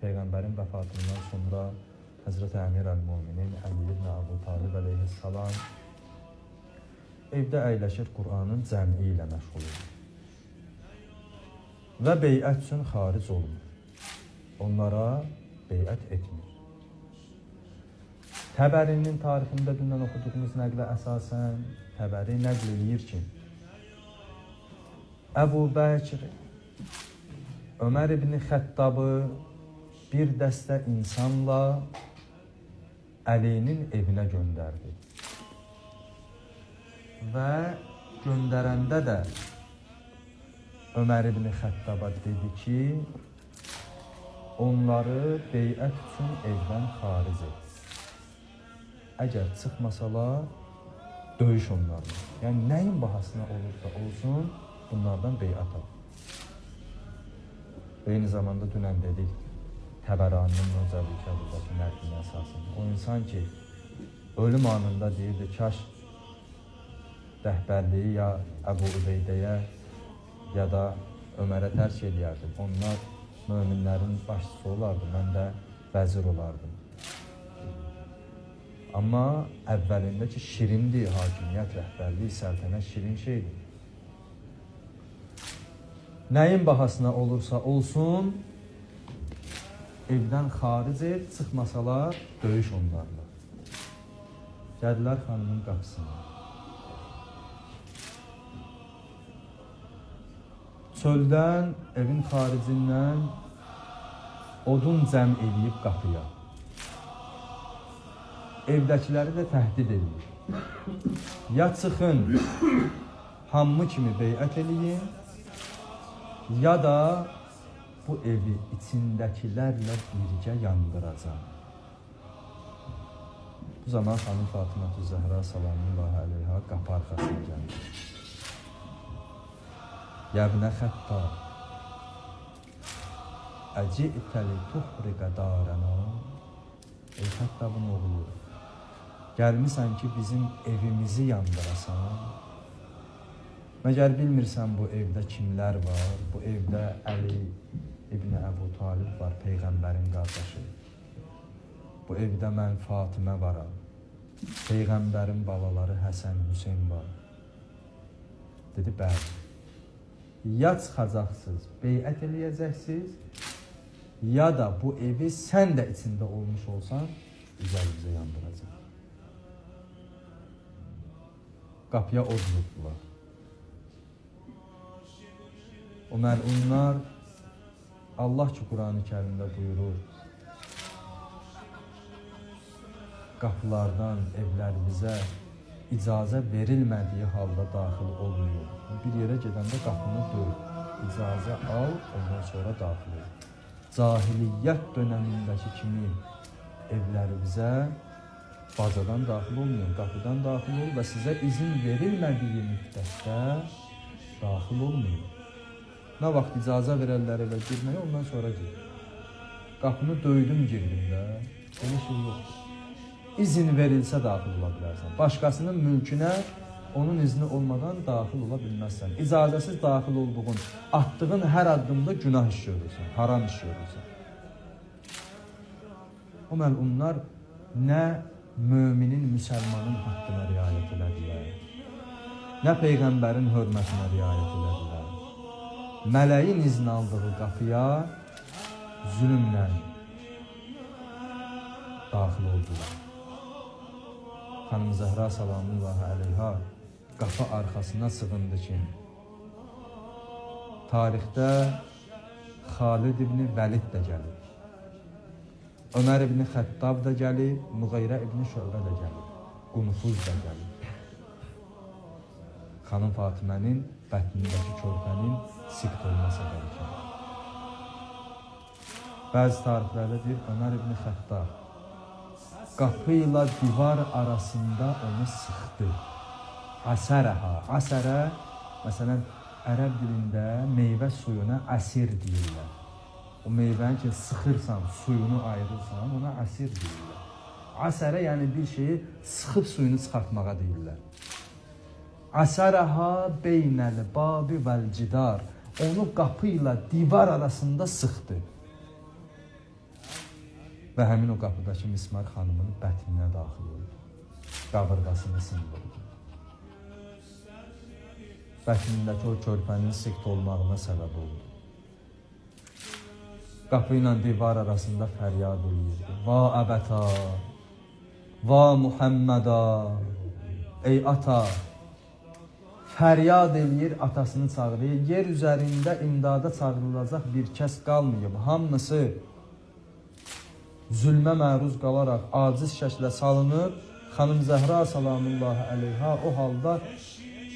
Peyğəmbərin vəfatından sonra Həzrət Əmir əl-Müminin Əli ibn Əbu Talib əleyhissalam evdə əyləşir, Qur'anın cəmi ilə məşğul olur. Və beyət üçün xaric olmur. Onlara beyət etmir. Təbərinin tarixində dündən oxuduğumuz nəqlə əsasən Təbəri nəql edir ki, Əbu Bəkr Ömər ibn Xəttabı bir dəstə insanla Əlinin evinə göndərdi. Və göndərəndə də Ömər ibn Xəttaba dedi ki, onları beyət üçün evdən xaric et. Əgər çıxmasalar, döyüş onlarla. Yəni, nəyin bahasına olursa olsun, bunlardan beyət al. Eyni zamanda dünən dedik, Təbəraninin Nəcəbi Kəbudakı nəqlinə əsasında. O insan ki, ölüm anında deyirdi, kaş rəhbərliyi ya Əbu Übeydəyə ya da Ömərə tərk eləyərdim. Onlar möminlərin başçısı olardı, mən də vəzir olardım. Amma əvvəlindəki şirindir, hakimiyyət, rəhbərliyi, səltənət şirin şeydir. Nəyin bahasına olursa olsun, evdən xaric et, çıxmasalar, döyüş onlarla. Gəldirlər xanımın qapısına. Çöldən, evin xaricindən odun cəm edib qapıya. Evdəkiləri də təhdid edir. Ya çıxın, hamı kimi beyət eləyin, ya da bu evi içindəkilərlə birgə yandıracaq. Bu zaman xanım Fatimə-tü Zəhra salamullahi aleyha qapı arxasına gəlir. Yəbnə Xəttab, Əci'təli tuhriqə darəna. Ey Xəttabın oğlu, gəlmisən ki, bizim evimizi yandırasan. Məgər bilmirsən bu evdə kimlər var? Bu evdə Əli ibn Əbu Talib var, Peyğəmbərin qardaşı. Bu evdə mən Fatimə varam. Peyğəmbərin balaları Həsən, Hüseyn var. Dedi, bəli. Ya çıxacaqsınız, beyət eləyəcəksiniz, ya da bu evi sən də içində olmuş olsan, üzərimizə yandıracaq. Qapıya od vurdular. O məlunlar, Allah ki, Qur'an-ı Kərimdə buyurur, qapılardan evlərimizə icazə verilmədiyi halda daxil olmuyor. Bir yerə gedəndə qapını döy, icazə al, ondan sonra daxil ol. Cahiliyyət dönəmindəki kimi evlərimizə bacadan daxil olmuyor, qapıdan daxil ol və sizə izin verilmədiyi müddətdə daxil olmuyor. Nə vaxt icazə verərlər evə girməyə, ondan sonra gir. Qapını döydüm, girdim də, elə şey yoxdur. İzin verilsə daxil ola bilərsən. Başqasının mülkünə onun izni olmadan daxil ola bilməzsən. İcazəsiz daxil olduğun, attığın hər addımda günah iş görürsən, haram iş görürsən. O məlunlar nə müminin, müsəlmanın haqqına riayət elədilər, nə Peyğəmbərin hörmətinə riayət elədilər. Mələyin izin aldığı qapıya zülmlə daxil oldular. Xanım Zəhra salamullahi aleyha qapı arxasına sığındı ki, tarixdə Xalid ibn Vəlid də gəlib, Ömər ibn Xəttab da gəlib, Müğeyrə ibn Şöbə də gəlib, Qunfuz da gəlib. Xanım Fatimənin bətnindəki körpənin sikt olma səbəbi kimi. Bəzi tarixlərdə deyir, Ömər ibn Xəttab qapı ilə divar arasında onu sıxdı. Əsərəha. Əsərə, məsələn, ərəb dilində meyvə suyuna əsir deyirlər. O meyvəni ki, sıxırsan, suyunu ayırırsan, ona əsir deyirlər. Əsərə, yəni bir şeyi sıxıb suyunu çıxartmağa deyirlər. Əsərəha beynəl babi vəl cidar. Onu qapı ilə divar arasında sıxdı. və həmin o qapıdakı mismar xanımın bətninə daxil oldu. Qabırğasını sındırdı. Bətnindəki o körpənin sıxt olmağına səbəb oldu. Qapı ilə divar arasında fəryad edirdi. Va əbəta, va Muhamməda, ey ata. Fəryad eləyir, atasını çağırır. Yer üzərində imdada çağırılacaq bir kəs qalmayıb. Hamısı zülmə məruz qalaraq aciz şəklə salınıb. Xanım Zəhra salamullahi əleyha o halda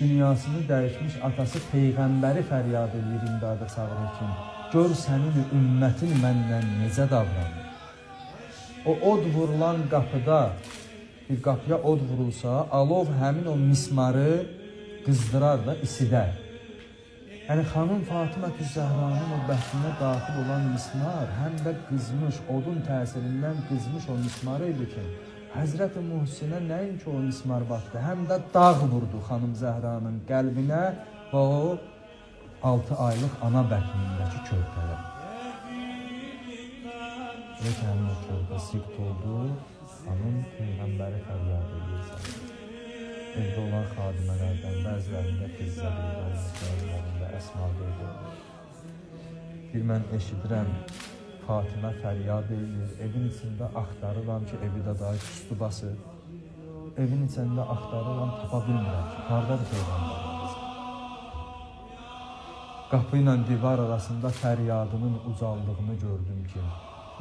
dünyasını dəyişmiş atası Peyğəmbəri fəryad eləyir, imdada çağırır ki, gör sənin ümmətin məndən necə davranır. O od vurulan qapıda, bir qapıya od vurulsa, alov həmin o mismarı qızdırar da isidər. Yəni xanım Fatimə Zəhranın o bəhtinə daxil olan mismar həm də qızmış, odun təsirindən qızmış o mismarı idi ki, Həzrət-i Muhsinə nəinki o mismar batdı, həm də dağ vurdu xanım Zəhranın qəlbinə və o 6 aylıq ana bətnindəki körpəyə. Və ki, həmin o körpə siqt oldu, xanım Peyğəmbəri fəryad edirsən. Evdə olan xadimələrdən bəzilərində Fizzə deyilən, bəzilərində Əsma deyilən. Bir mən eşidirəm, Fatimə fəryad edir, evin içində axtarıram ki, evi də dahi üstü basır. Evin içində axtarıram, tapa bilmirəm ki, haradadır Peyğəmbərimiz? Qapı ilə divar arasında fəryadının ucaldığını gördüm ki,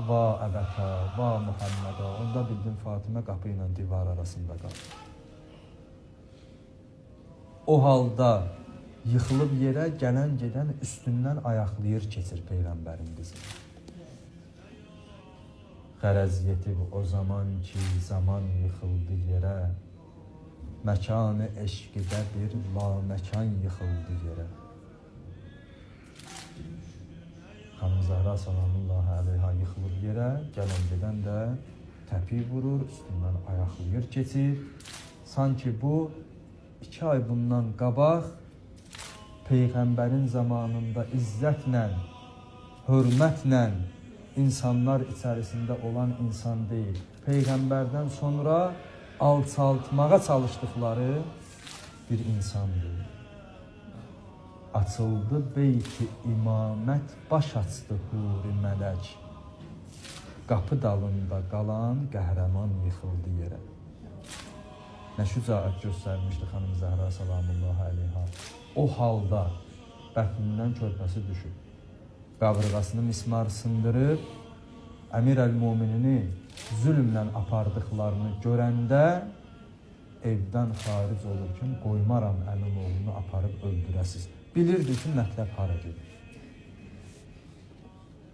va əbətə, va Muhammədə. Onda bildim Fatimə qapı ilə divar arasında qalır. O halda yıxılıb yerə gələn gedən üstündən ayaqlayır keçir Peyğəmbərin qızını. Qərəz yetib o zaman ki, zaman yıxıldı yerə, məkanı eşqidə bir laməkan yıxıldı yerə. Xanım Zəhra salamullahi əleyha yıxılır yerə, gələn gedən də təpi vurur, üstündən ayaqlayır keçir. Sanki bu 2 ay bundan qabaq Peyğəmbərin zamanında izzətlə, hörmətlə insanlar içərisində olan insan deyil. Peyğəmbərdən sonra alçaltmağa çalışdıqları bir insandır. Açıldı beyti imamət, baş açdı huri mələk. Qapı dalında qalan qəhrəman yıxıldı yerə. Nə şücaət göstərmişdi xanım Zəhra salamullahi əleyha. O halda bətnindən körpəsi düşüb. Qabırğasını mismar sındırıb, Əmir əl-Muminini zülmlə apardıqlarını görəndə evdən xaric olurkən qoymaram əmin oğlunu aparıb öldürəsiz. Bilirdi ki, mətləb hara gedir.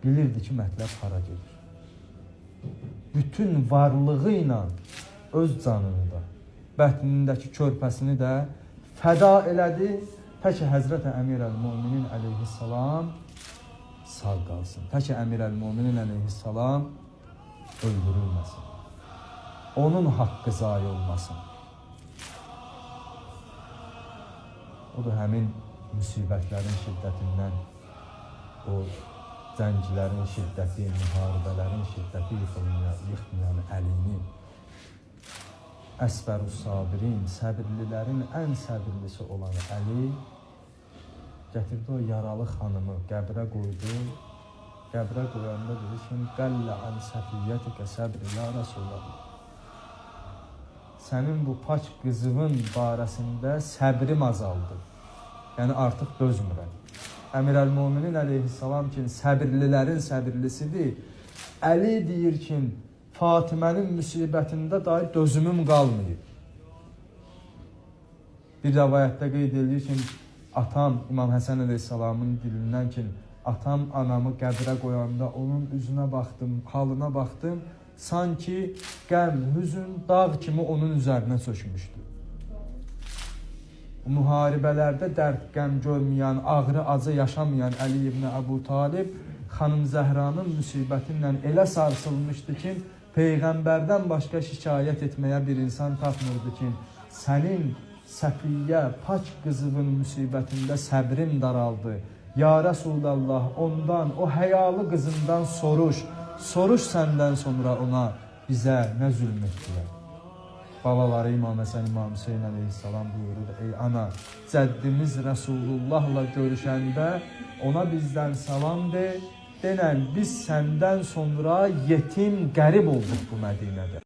Bilirdi ki, mətləb hara gedir. Bütün varlığı ilə öz canını da, bətnindəki körpəsini də fəda elədi, tək Həzrət Əmir əl-Muminin əleyhissalam sağ qalsın. Tək Əmir əl-Muminin əleyhissalam öldürülməsin. Onun haqqı zayi olmasın. O da həmin müsibətlərin şiddətindən, o zəncilərin şiddəti, müharibələrin şiddəti yıxmayan əlini, əsbərus sabirin, səbirlilərin ən səbirlisi olan Əli gətirdi o yaralı xanımı qəbrə qoydu. Qəbrə qoyanda dedi ki, qəllə ən səfiyyətikə səbri ya Rasulallah. Sənin bu paç qızının barəsində səbrim azaldı. Yəni artıq dözmürəm. Əmir əl-Muminin əleyhissalam ki, səbirlilərin səbirlisidir. Əli deyir ki, Fatimənin müsibətində dahi dözümüm qalmayıb. Bir rəvayətdə qeyd edir ki, atam İmam Həsən əleyhissalamın dilindən ki, atam anamı qəbrə qoyanda onun üzünə baxdım, halına baxdım, sanki qəm, hüzün, dağ kimi onun üzərinə çökmüşdü. Müharibələrdə dərd, qəm görməyən, ağrı, acı yaşamayan Əli ibn Əbu Talib xanım Zəhranın müsibətindən elə sarsılmışdı ki, Peyğəmbərdən başqa şikayət etməyə bir insan tapmırdı ki, sənin Səfiyyə, paç qızının müsibətində səbrim daraldı. Ya Rasulallah, ondan, o həyalı qızından soruş. Soruş səndən sonra ona bizə nə zülm etdilər. Balaları İmam Həsən, İmam Hüseyin əleyhissalam buyurur: ey ana, cəddimiz Rəsulullahla görüşəndə ona bizdən salam de, denən biz səndən sonra yetim, qərib olduq bu Mədinədə.